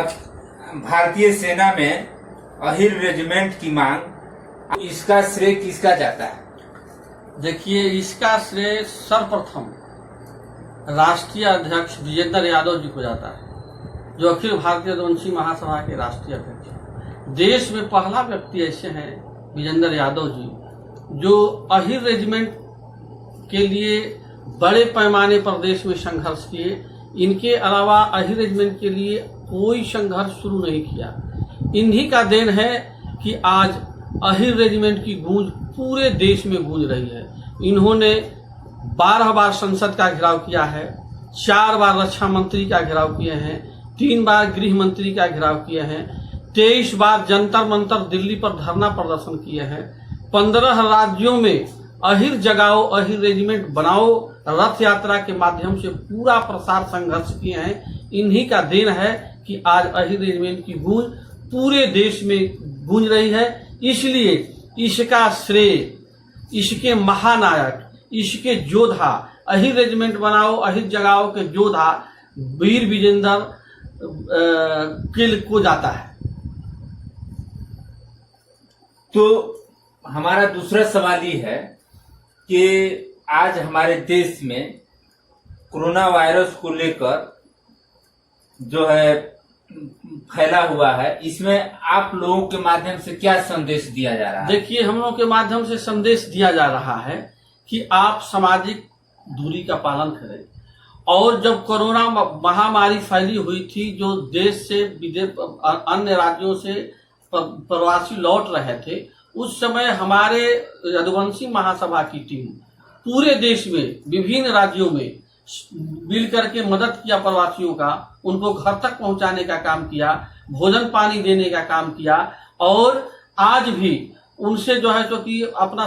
भारतीय सेना में अहिर रेजिमेंट की मांग, इसका श्रेय किसका जाता है? देखिए, इसका श्रेय सर्वप्रथम राष्ट्रीय अध्यक्ष विजेंद्र यादव जी को जाता है, जो अखिल भारतीय रघुवंशी महासभा के राष्ट्रीय अध्यक्ष हैं। देश में पहला व्यक्ति ऐसे हैं विजेंद्र यादव जी, जो अहिर रेजिमेंट के लिए बड़े पैमाने पर देश में संघर्ष किए। इनके अलावा अहिर रेजिमेंट के लिए कोई संघर्ष शुरू नहीं किया। इन्हीं का देन है कि आज अहिर रेजिमेंट की गूंज पूरे देश में गूंज रही है। इन्होंने 12 बार संसद का घेराव किया है, 4 बार रक्षा मंत्री का घेराव किए हैं, 3 बार गृह मंत्री का घेराव किए हैं, 23 बार जंतर मंतर दिल्ली पर धरना प्रदर्शन किए हैं, 15 राज्यों में अहिर जगाओ अहिर रेजिमेंट बनाओ रथ यात्रा के माध्यम से पूरा प्रसार संघर्ष किए हैं। इन्हीं का देन है कि आज अहिर रेजिमेंट की गूंज पूरे देश में गूंज रही है। इसलिए इसका श्रेय इसके महानायक, इसके योद्धा, अहिर रेजिमेंट बनाओ अहिर जगाओ के योद्धा वीर विजेंद्र किल को जाता है। तो हमारा दूसरा सवाल ये है कि आज हमारे देश में कोरोना वायरस को लेकर जो है फैला हुआ है, इसमें आप लोगों के माध्यम से क्या संदेश दिया जा रहा है? देखिए, हम लोगों के माध्यम से संदेश दिया जा रहा है कि आप सामाजिक दूरी का पालन करें। और जब कोरोना महामारी फैली हुई थी, जो देश से विदेश अन्य राज्यों से प्रवासी लौट रहे थे, उस समय हमारे रघुवंशी महासभा की टीम पूरे देश में विभिन्न राज्यों में मिल करके मदद किया प्रवासियों का, उनको घर तक पहुंचाने का काम किया, भोजन पानी देने का काम किया। और आज भी उनसे जो है तो कि अपना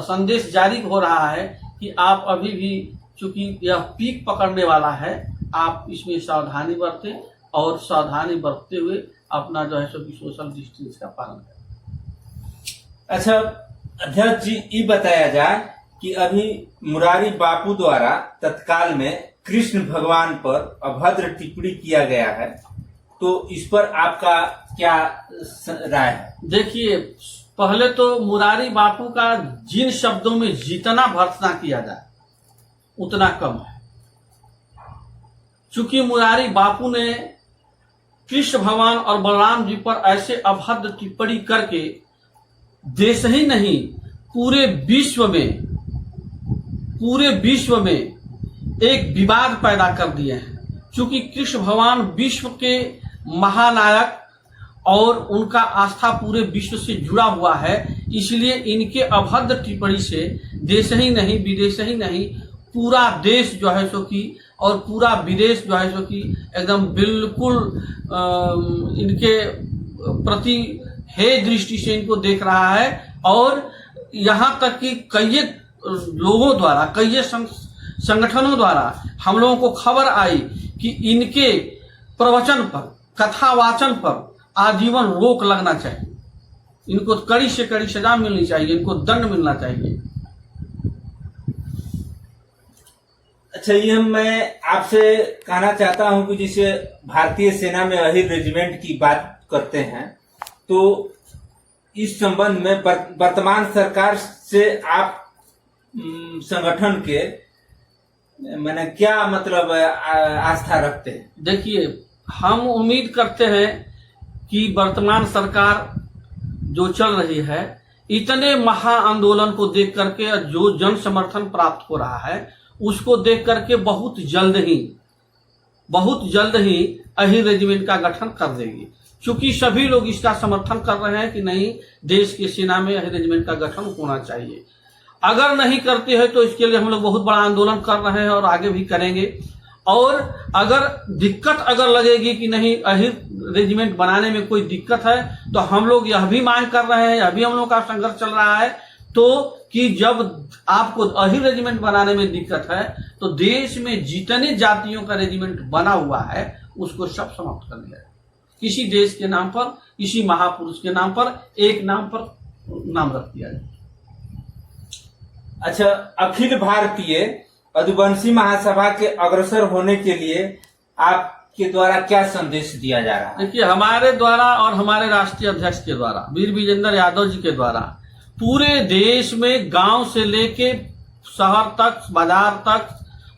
संदेश जारी हो रहा है कि आप अभी भी, चूंकि यह पीक पकड़ने वाला है, आप इसमें सावधानी बरतें और सावधानी बरतते हुए अपना जो है सो सोशल डिस्टेंस का पालन करें। अच्छा अध्यक्ष जी, ये बताया जाए कि अभी मुरारी बापू द्वारा तत्काल में कृष्ण भगवान पर अभद्र टिप्पणी किया गया है, तो इस पर आपका क्या राय है? देखिए, पहले तो मुरारी बापू का जिन शब्दों में जितना भर्त्सना किया जाए उतना कम है। चूंकि मुरारी बापू ने कृष्ण भगवान और बलराम जी पर ऐसे अभद्र टिप्पणी करके देश ही नहीं पूरे विश्व में एक विवाद पैदा कर दिए हैं। चूंकि कृष्ण भगवान विश्व के महानायक और उनका आस्था पूरे विश्व से जुड़ा हुआ है, इसलिए इनके अभद्र टिप्पणी से देश ही नहीं विदेश ही नहीं पूरा देश जो है सो कि और पूरा विदेश जो है सो कि एकदम बिल्कुल इनके प्रति हे दृष्टि से इनको देख रहा है। और यहाँ तक कि कई लोगों द्वारा, कई संगठनों द्वारा हम लोगों को खबर आई कि इनके प्रवचन पर, कथावाचन पर आजीवन रोक लगना चाहिए, इनको कड़ी से कड़ी सजा मिलनी चाहिए, इनको दंड मिलना चाहिए। अच्छा, ये मैं आपसे कहना चाहता हूं कि जैसे भारतीय सेना में अहिर रेजिमेंट की बात करते हैं, तो इस संबंध में वर्तमान सरकार से आप संगठन के मैंने क्या मतलब आस्था रखते हैं? देखिए, हम उम्मीद करते हैं कि वर्तमान सरकार जो चल रही है, इतने महा आंदोलन को देख करके जो जन समर्थन प्राप्त हो रहा है, उसको देख करके बहुत जल्द ही अहिर रेजिमेंट का गठन कर देगी। क्योंकि सभी लोग इसका समर्थन कर रहे हैं कि नहीं, देश की सेना में अहिर रेजिमेंट का गठन होना चाहिए। अगर नहीं करते हैं तो इसके लिए हम लोग बहुत बड़ा आंदोलन कर रहे हैं और आगे भी करेंगे। और अगर दिक्कत लगेगी कि नहीं अहिर रेजिमेंट बनाने में कोई दिक्कत है, तो हम लोग यह भी मांग कर रहे हैं, अभी हम लोग का संघर्ष चल रहा है, तो कि जब आपको अहिर रेजिमेंट बनाने में दिक्कत है तो देश में जितने जातियों का रेजिमेंट बना हुआ है उसको सब समाप्त कर दिया जाए। किसी देश के नाम पर, किसी महापुरुष के नाम पर, एक नाम पर नाम रख दिया जाए। अच्छा, अखिल भारतीय रघुवंशी महासभा के अग्रसर होने के लिए आप के द्वारा क्या संदेश दिया जा रहा है? देखिए, हमारे द्वारा और हमारे राष्ट्रीय अध्यक्ष के द्वारा, वीर विजेंद्र यादव जी के द्वारा पूरे देश में गांव से लेके शहर तक, बाजार तक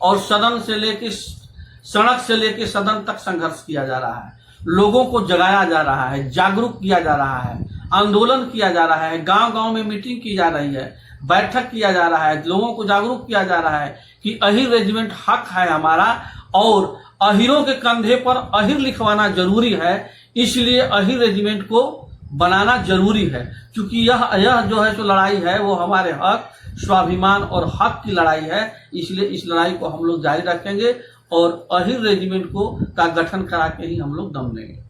और सदन से लेके सड़क से लेके सदन तक संघर्ष किया जा रहा है। लोगों को जगाया जा रहा है, जागरूक किया जा रहा है, आंदोलन किया जा रहा है, गांव गांव में मीटिंग की जा रही है, बैठक किया जा रहा है, लोगों को जागरूक किया जा रहा है कि अहिर रेजिमेंट हक है हमारा और अहिरों के कंधे पर अहिर लिखवाना जरूरी है। इसलिए अहिर रेजिमेंट को बनाना जरूरी है, क्योंकि यह जो है सो लड़ाई है वो हमारे हक, स्वाभिमान और हक की लड़ाई है। इसलिए इस लड़ाई को हम लोग जारी रखेंगे और अहिर रेजिमेंट को का गठन करा के ही हम लोग दम देंगे।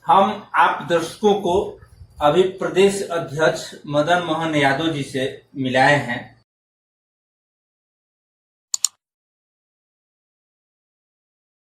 हम आप दर्शकों को अभी प्रदेश अध्यक्ष मदन मोहन यादव जी से मिलाए हैं।